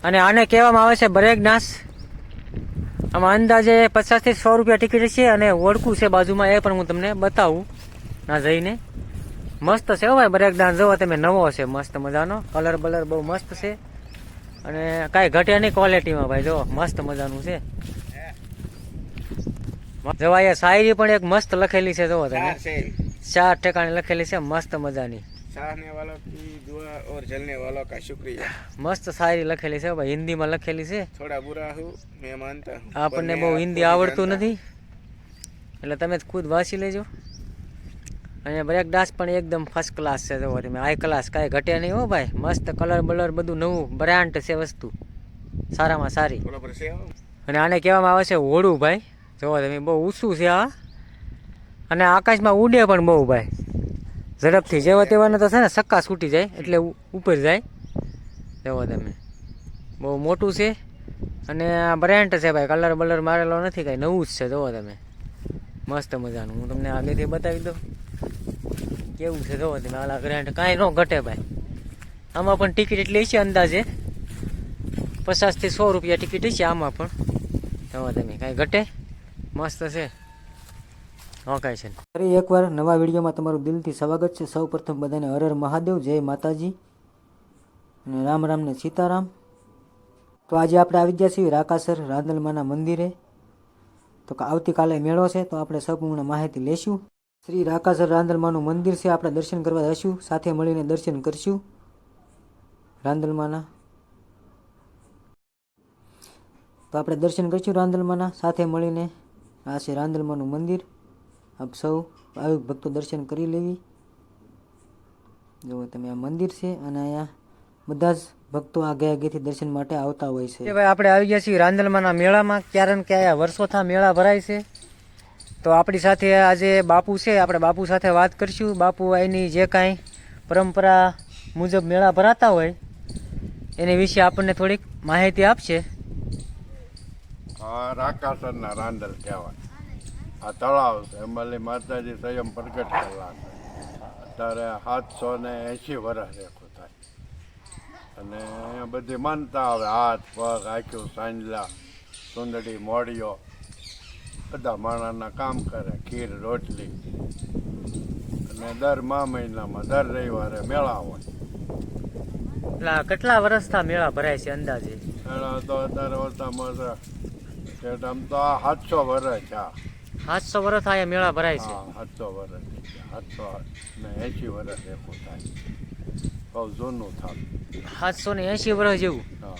અને આને કહેવામાં આવે છે બ્રેક ડાન્સ। આમાં અંદાજે 50 થી 100 રૂપિયા ટિકિટ છે અને ઓળખું છે બાજુમાં, એ પણ હું તમને બતાવું ના જઈને। મસ્ત છે હો ભાઈ બ્રેક ડાન્સ, જોવો તમે, નવો છે મસ્ત મજાનો, કલર બલર બહુ મસ્ત છે અને કાંઈ ઘટે નહીં ક્વોલિટીમાં ભાઈ, જો મસ્ત મજાનું છે। જો અહીંયા શાયરી પણ એક મસ્ત લખેલી છે, જોવો તમે, 4 ઠેકાણે લખેલી છે મસ્ત મજાની। चाहने वालों की दुआ और जलने वालों का शुक्रिया। મસ્ત શાયરી લખેલી છે ભાઈ, હિન્દીમાં લખેલી છે। થોડા બુરા હું મેં માનતા હું, આપણને બહુ હિન્દી આવડતું નથી એટલે તમે ખુદ વાંચી લેજો। અને બ્રેક ડાન્સ પણ એકદમ ફર્સ્ટ ક્લાસ છે, જોવો તમે, હાઈ ક્લાસ, કાંઈ ઘટે નહીં હો ભાઈ, મસ્ત કલર બલર બધું નવું બ્રાન્ડ છે વસ્તુ, સારામાં સારી। અને આને કહેવામાં આવે છે હોડું ભાઈ, જોવો તમે, બહુ ઊંચું છે આ અને આકાશમાં ઉડે પણ બહુ ભાઈ ઝડપથી, જેવા તેવાને તો છે ને સક્કા છૂટી જાય એટલે ઉપર જાય, જોવો તમે, બહુ મોટું છે અને આ બ્રાન્ડ છે ભાઈ, કલર બલર મારેલો નથી, કાંઈ નવું જ છે, જોવો તમે, મસ્ત મજાનું। હું તમને આગળથી બતાવી દઉં કેવું છે, જોવો તમે, આલા બ્રાન્ડ કાંઈ ન ઘટે ભાઈ। આમાં પણ ટિકિટ એટલી છે અંદાજે 50 થી 100 રૂપિયા ટિકિટ છે આમાં પણ, જોવો તમે, કાંઈ ઘટે, મસ્ત છે। ઓકે છે, ફરી એકવાર નવા વિડીયોમાં તમારું દિલથી સ્વાગત છે। સૌ પ્રથમ બધાને હર હર મહાદેવ, જય માતાજી અને રામ રામ ને સીતારામ। તો આજે આપણે આવી ગયા છીએ રાકાસર રાંદલમાના મંદિરે। તો આવતીકાલે મેળો છે, તો આપણે સંપૂર્ણ માહિતી લેશું। શ્રી રાકાસર રાંદલમાનું મંદિર છે, આપણે દર્શન કરવા જઈશું, સાથે મળીને દર્શન કરશું રાંદલમાના। તો આપણે દર્શન કરીશું રાંદલમાના સાથે મળીને। આ છે રાંદલમાનું મંદિર, આપ સૌ ભાવિક ભક્તો દર્શન કરી લેવી। જુઓ તમે, આ મંદિર છે અને અહીંયા બધા જ ભક્તો આગે આગેથી દર્શન માટે આવતા હોય છે। ભાઈ આપણે આવી ગયા છીએ રાંદલમાના મેળામાં, કારણ કે અહીંયા વર્ષોથી મેળા ભરાય છે। તો આપણી સાથે આજે બાપુ છે, આપણે બાપુ સાથે વાત કરીશું। બાપુ અહીંની જે કાંઈ પરંપરા મુજબ મેળા ભરાતા હોય એની વિશે આપણને થોડીક માહિતી આપશે। આ રાકાસરના રાંદલ કહેવાય, આ તળાવ છે, એમાં માતાજી સ્વયં પ્રગટ કરેલા છે। અત્યારે 780 વર્ષ રેખું થાય અને અહીંયા બધી માનતા આવે, હાથ પગ આખ્યું સાંજલા સુંદડી મોડીઓ બધા માણાના કામ કરે, ખીર રોટલી, અને દર મહિનામાં દર રવિવારે મેળા હોય। કેટલા વર્ષથી મેળા ભરાય છે અંદાજે? મેળા તો અત્યારે ઓછામાં ઓછા આમ તો આ 700 વર્ષ છે। 700 વર્ષ અહીંયા મેળા ભરાય છે? 700 વર્ષ, 780 વર્ષ રેખું થાય, બહુ જૂનું થાય, 780 વર્ષ જેવું। હા,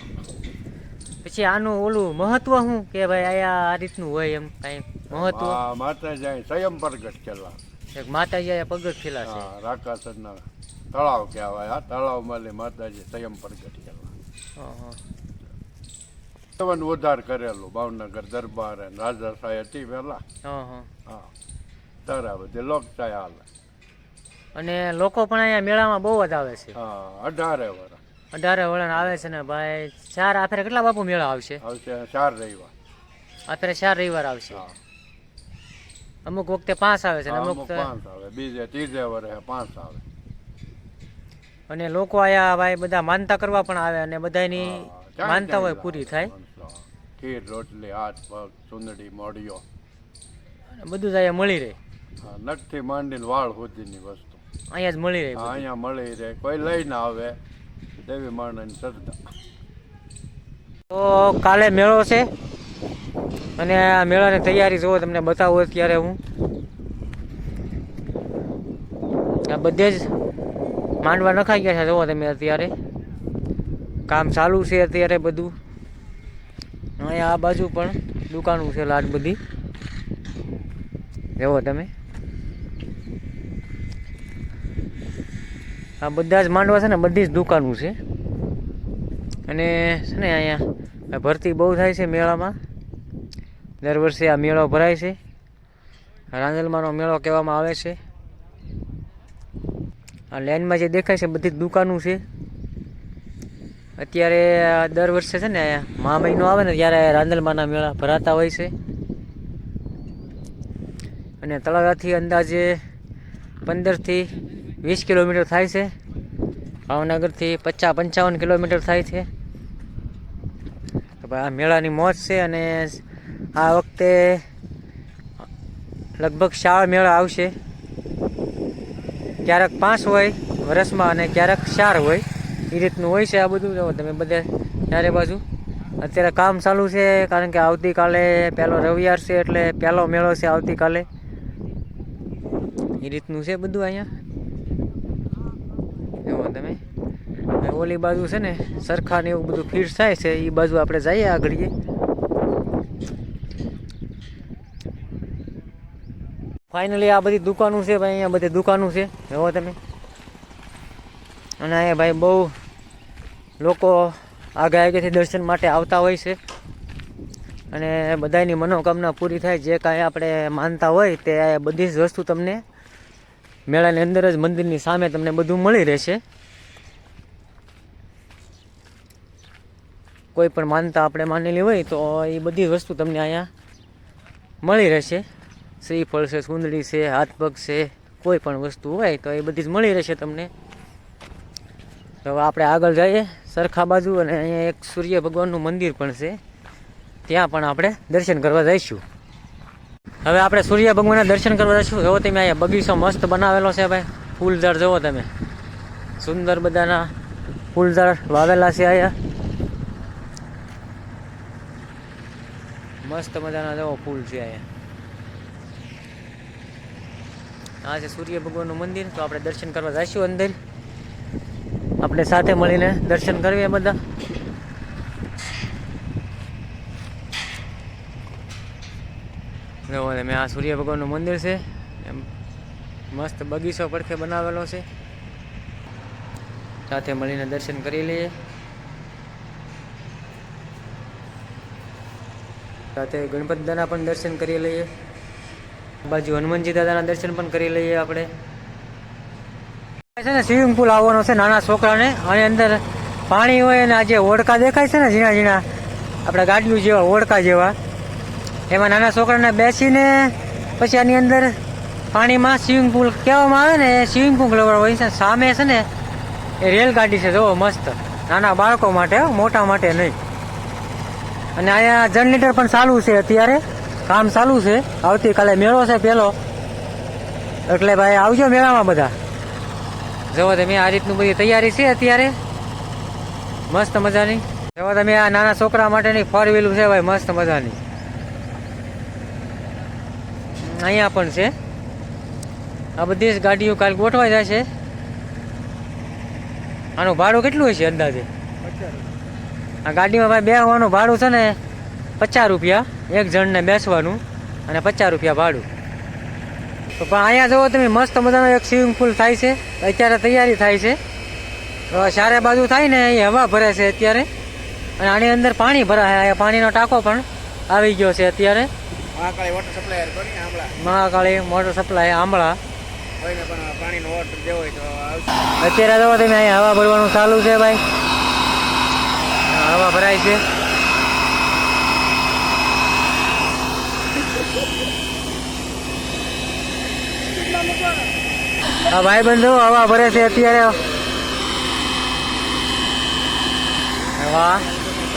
પછી આનું ઓલું મહત્વ શું કે ભાઈ અહીંયા આ રીતનું હોય, એમ કઈ મહત્વ? માતાજી સ્વયં પ્રગટ કેલા, એક માતાજી અહીંયા પગત ખેલા છે। રાકાસરના તળાવ કહેવાય, આ તળાવમાં માતાજી સ્વયં પ્રગટ કેલા, ઉદ્ધાર કરેલું ભાવનગર દરબાર રાજાશાહી હતી પેલા। હા, તારે બધી લોકશાહી હાલે અને લોકો પણ અહીંયા મેળામાં બહુ જ આવે છે। હા, 18 વર્ષ, 18 વર્ષ આવે છે ને ભાઈ। આફેરે કેટલા બાપુ મેળા આવશે? 4 રવિવાર, આફેરે 4 રવિવાર આવશે। અમુક વખતે 5 આવે છે ને અમુક 5 આવે, બીજે ત્રીજે વર્ષે 5 આવે। અને લોકો અહીંયા ભાઈ બધા માનતા કરવા પણ આવે અને બધાની માનતા હોય પૂરી થાય। ખીર રોટલી, હાથ પગ સુંદડી મોડીઓ બધું જ અહીંયા મળી રહે। નખથી માંડીને વાળ સુધીની વસ્તુ અહીંયા જ મળી રહે, અહીંયા મળી રહે, કોઈ લઈને આવે, દેવી માણસની શ્રદ્ધા। તો કાલે મેળો છે અને આ મેળાની તૈયારી જોવો, તમને બતાવું અત્યારે હું આ બધે જ માંડવા નખાઈ ગયા છે, જોવો તમે, અત્યારે કામ ચાલુ છે અત્યારે બધું। અહીંયા આ બાજુ પણ દુકાનો છે લાટ બધી, જોવો તમે, આ બધા જ માંડવા છે ને, બધી જ દુકાનો છે। અને છે ને અહીંયા ભરતી બહુ થાય છે મેળામાં, દર વર્ષે આ મેળો ભરાય છે, રાંદલમાનો મેળો કહેવામાં આવે છે। આ લાઈનમાં જે દેખાય છે બધી જ દુકાનો છે। અત્યારે દર વર્ષે છે ને મહા મહિનો આવે ને ત્યારે રાંદલમાના મેળા ભરાતા હોય છે અને તળાજાથી અંદાજે 15 થી 20 કિલોમીટર થાય છે, ભાવનગરથી 50-55 કિલોમીટર થાય છે। ભાઈ આ મેળાની મોજ છે. અને આ વખતે લગભગ 4 મેળા આવશે. ક્યારેક 5 હોય વર્ષમાં અને ક્યારેક 4 હોય, એ રીતનું હોય છે આ બધું. જો તમે બધે ચારે બાજુ અત્યારે કામ ચાલુ છે, કારણ કે આવતીકાલે પહેલો રવિવાર છે એટલે પહેલો મેળો છે આવતીકાલે. એ રીતનું છે બધું અહીંયા. એવો તમે ઓલી બાજુ છે ને સરખા ને એવું બધું ફીટ થાય છે, એ બાજુ આપણે જઈએ આગળ. ફાઇનલી આ બધી દુકાનો છે ભાઈ, અહીંયા બધી દુકાનો છે જોવો તમે. અને અહીંયા ભાઈ બહુ લોકો આગેથી દર્શન માટે આવતા હોય છે. અને બધાની મનોકામના પૂરી થાય, જે કાંઈ આપણે માનતા હોય તે બધી જ વસ્તુ તમને મેળાની અંદર જ મંદિરની સામે તમને બધું મળી રહેશે. કોઈ પણ માનતા આપણે માનેલી હોય તો એ બધી વસ્તુ તમને અહીંયા મળી રહેશે. શ્રીફળ છે, સુંદડી છે, હાથ પગ છે, કોઈ પણ વસ્તુ હોય તો એ બધી જ મળી રહેશે તમને. તો હવે આપણે આગળ જઈએ સરખા બાજુ, અને અહીંયા એક સૂર્ય ભગવાનનું મંદિર પણ છે, ત્યાં પણ આપણે દર્શન કરવા જઈશું. હવે આપણે સૂર્ય ભગવાનના દર્શન કરવા જઈશું. જુઓ તમે અહીંયા બગીચો મસ્ત બનાવેલો છે ભાઈ, ફૂલઝાડ જુઓ તમે, સુંદર બધાના ફૂલઝાડ વાવેલા છે અહીંયા. મસ્ત મજાના જુઓ ફૂલ છે અહીંયા. આ છે સૂર્ય ભગવાનનું મંદિર. તો આપણે દર્શન કરવા જઈશું અંદર, આપણે સાથે મળીને દર્શન કરીએ બધા. જો તમે આ સૂર્ય ભગવાનનું મંદિર છે, એમ મસ્ત બગીચો પડખે બનાવેલો છે. સાથે મળીને દર્શન કરી લઈએ. સાથે ગણપતિ દાદાના પણ દર્શન કરી લઈએ. બાજુ હનુમાનજી દાદાના દર્શન પણ કરી લઈએ આપણે. છે ને સ્વિમિંગ પુલ આવવાનો છે નાના છોકરાને, અને અંદર પાણી હોય, અને આ જે ઓળકા દેખાય છે ને ઝીણા ઝીણા આપણે ગાડીઓ જેવા ઓળકા જેવા, એમાં નાના છોકરાને બેસીને પછી આની અંદર પાણીમાં સ્વિમિંગ પુલ કહેવામાં આવે ને, એ સ્વિમિંગ પુલ હોય છે. સામે છે ને એ રેલગાડી છે, જુઓ મસ્ત, નાના બાળકો માટે, મોટા માટે નહીં. અને અહીંયા જનરેટર પણ ચાલુ છે, અત્યારે કામ ચાલુ છે. આવતીકાલે મેળો છે પહેલો, એટલે ભાઈ આવજો મેળામાં બધા. જુઓ તમે આ રીતનું બધી તૈયારી છે અત્યારે મસ્ત મજાની. જુઓ તમે આ નાના છોકરા માટેની 4 વ્હીલ છે ભાઈ, મસ્ત મજાની. અહીંયા પણ છે. આ બધી જ ગાડીઓ કાલ ગોઠવાઈ જશે. આનું ભાડું કેટલું હશે અંદાજે? આ ગાડીમાં ભાઈ બેસવાનું ભાડું છે ને 50 રૂપિયા એક જણને બેસવાનું, અને 50 રૂપિયા ભાડું. તો પણ અહીંયા જુઓ તમે મસ્ત મજાનો એક સ્વિમિંગ પુલ થાય છે, અત્યારે તૈયારી થાય છે. તો ચારે બાજુ થાય ને એ હવા ભરે છે અત્યારે, અને આની અંદર પાણી ભરાય. અહીંયા પાણીનો ટાંકો પણ આવી ગયો છે અત્યારે. મહાકાળી વોટર સપ્લાયર કોની આંબળા, મહાકાળી મોટર સપ્લાય આંબળા. કોઈને પણ પાણીનો વોટર દેવો હોય તો આવશે. અત્યારે જુઓ તમે અહીંયા હવા ભરવાનું ચાલુ છે ભાઈ, હવા ભરાય છે. હા ભાઈ બંધુ હવા ભરે છે અત્યારે. વાહ,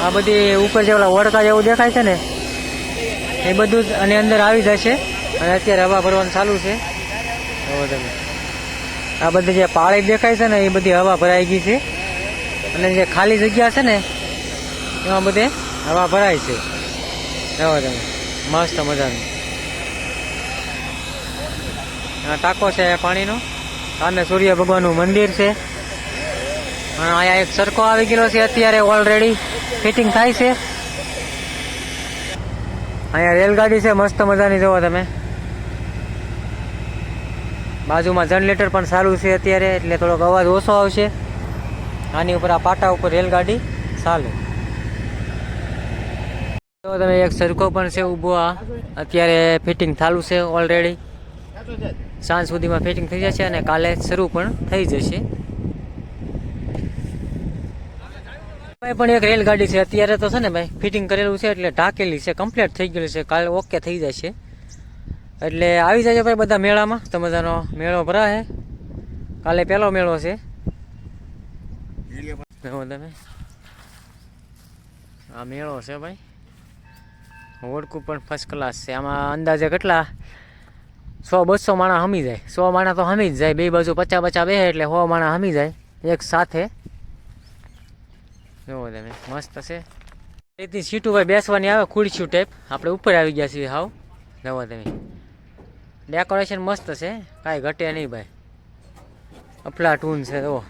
આ બધી ઉપર જે ઓલા ઓળકા જેવું દેખાય છે ને એ બધું જ આની અંદર આવી જશે. અને અત્યારે હવા ભરવાનું ચાલુ છે. તમે આ બધી જે પાળી દેખાય છે ને એ બધી હવા ભરાઈ ગઈ છે, અને જે ખાલી જગ્યા છે ને એમાં બધે હવા ભરાય છે. જવા તમે મસ્ત મજાનું આ ટાંકો છે પાણીનો. સામે સૂર્ય ભગવાનનું મંદિર છે, અને અહીંયા એક સરખો આવી ગયેલો છે અત્યારે, ઓલરેડી ફિટિંગ થાય છે. અહીંયા રેલગાડી છે મસ્ત મજાની, જુઓ તમે. બાજુમાં જનરેટર પણ ચાલુ છે અત્યારે, એટલે થોડોક અવાજ ઓછો આવશે. આની ઉપર આ પાટા ઉપર રેલગાડી ચાલે. તો તમે એક સરખો પણ છે ઊભો, આ અત્યારે ફિટિંગ ચાલુ છે ઓલરેડી. સાંજ સુધીમાં ફિટિંગ થઈ જશે, અને કાલે શરૂ પણ થઈ જશે. ભાઈ પણ એક રેલગાડી છે અત્યારે તો છે ને ભાઈ ફિટિંગ કરેલું છે, એટલે ઢાંકેલી છે, કમ્પ્લીટ થઈ ગયેલું છે. કાલે ઓકે થઈ જશે, એટલે આવી જાય ભાઈ બધા મેળામાં. તો મજાનો મેળો ભરાશે. કાલે પહેલો મેળો છે. તમે આ મેળો છે ભાઈ, હોડકું પણ ફર્સ્ટ ક્લાસ છે. આમાં અંદાજે કેટલા 100-200 માણસ હમી જાય. 100 માણસ તો હમી જ જાય, બે બાજુ 50-50 બેસે એટલે 100 માણસ હમી જાય એક સાથે. જોવો તમે, મસ્ત છે. એથી સીટું ભાઈ બેસવાની આવે, ખુરશીઓ ટાઈપ. આપણે ઉપર આવી ગયા છીએ હાવ. જોવો તમે, ડેકોરેશન મસ્ત છે, કાંઈ ઘટે નહીં ભાઈ. અફલાટૂન છે. જુઓ,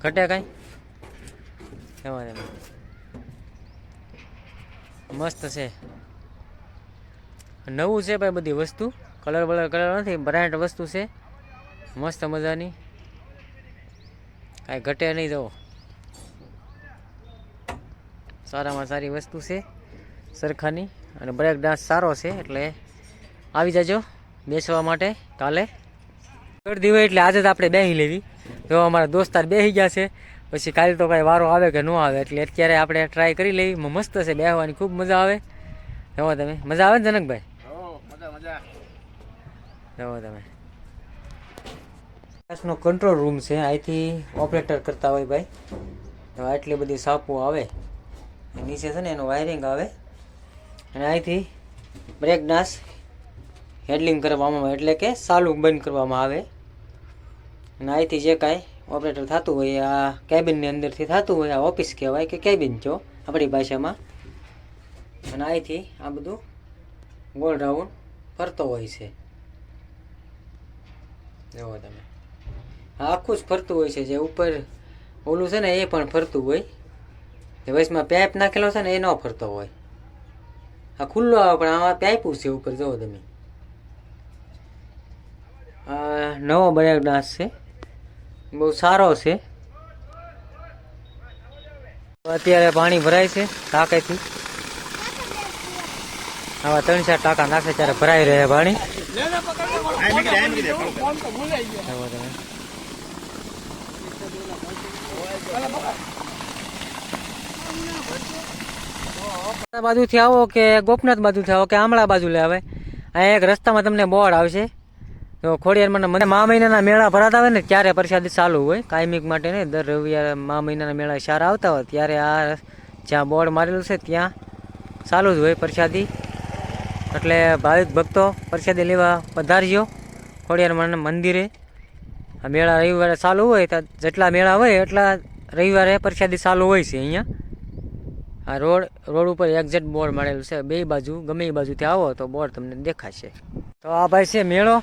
ઘટે કાંઈ? જોવો તમે, મસ્ત છે. નવું છે ભાઈ, બધી વસ્તુ કલર નથી, બ્રાન્ડ વસ્તુ છે, મસ્ત મજાની, કાંઈ ઘટે નહીં. જુઓ, સારામાં સારી વસ્તુ છે સરખાની. અને બ્રેક ડાન્સ સારો છે, એટલે આવી જાજો બેસવા માટે કાલે. અડધી હોય એટલે આજે જ આપણે બેસી લેવી. જો અમારા દોસ્તાર બેસી ગયા છે, પછી કાલે તો કાંઈ વારો આવે કે ન આવે, એટલે અત્યારે આપણે ટ્રાય કરી લેવી. મસ્ત છે, બેસવાની ખૂબ મજા આવે. જુઓ તમે, મજા આવે ને જનકભાઈ? જુઓ તમે, ગેસનો કંટ્રોલ રૂમ છે, અહીંથી ઓપરેટર કરતા હોય ભાઈ. તો આટલી બધી સાપો આવે, નીચે છે ને એનું વાયરિંગ આવે, અને અહીંથી બ્રેક ડાન્સ હેડલિંગ કરવામાં આવે, એટલે કે ચાલુ બંધ કરવામાં આવે. અને અહીંથી જે કાંઈ ઓપરેટર થતું હોય, આ કેબિનની અંદરથી થતું હોય, આ ઓફિસ કહેવાય કે કેબિન છો આપણી ભાષામાં. અને અહીંથી આ બધું ગોળ રાઉન્ડ ફરતો હોય છે. જુઓ તમે, આખું જ ફરતું હોય છે. જે ઉપર ઓલું છે ને એ પણ ફરતું હોય, જે વચમાં પાઇપ નાખેલો છે ને એ ન ફરતો હોય. આ ખુલ્લો આવે પણ આમાં પાઇપું છે ઉપર. જુઓ તમે, આ નવો બ્રેક ડાન્સ છે, બહુ સારો છે. અત્યારે પાણી ભરાય છે ટાંકેથી. આવા 3-4 ટાંકા નાખે ત્યારે ભરાઈ રહે પાણી. બાજુથી આવો કે ગોપનાથ બાજુથી આવો કે આમળા બાજુ લે આવે, અહીંયા એક રસ્તામાં તમને બોર્ડ આવશે. તો ખોડિયારમાં મને મા મહિનાના મેળા ભરાતા હોય ને ત્યારે પ્રસાદી ચાલુ હોય, કાયમિક માટે નહીં. દર રવિવારે મા મહિનાના મેળા સારા આવતા હોય ત્યારે આ જ્યાં બોર્ડ મારેલું છે ત્યાં ચાલુ જ હોય પ્રસાદી. એટલે ભાવિક ભક્તો પ્રસાદી લેવા પધારજો ખોડિયારમાં મંદિરે. આ મેળા રવિવારે ચાલુ હોય તો જેટલા મેળા હોય એટલા રવિવારે પ્રસાદી ચાલુ હોય છે અહીંયા. આ રોડ ઉપર એક્ઝેક્ટ બોર્ડ મારેલું છે, બે બાજુ ગમે એ બાજુથી આવો તો બોર્ડ તમને દેખાશે. તો આ ભાઈ છે મેળો.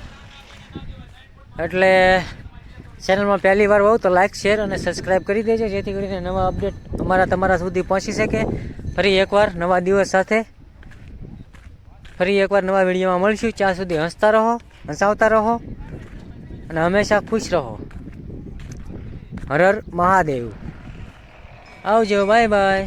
એટલે ચેનલમાં પહેલી વાર હોવ તો લાઇક, શેર અને સબસ્ક્રાઈબ કરી દેજો, જેથી કરીને નવા અપડેટ તમારા સુધી પહોંચી શકે. ફરી એકવાર નવા દિવસ સાથે ફરી એકવાર નવા વિડીયોમાં મળીશું. ત્યાં સુધી હસતા રહો, હસાવતા રહો અને હંમેશા ખુશ રહો. હર હર મહાદેવ. આવજો, બાય બાય.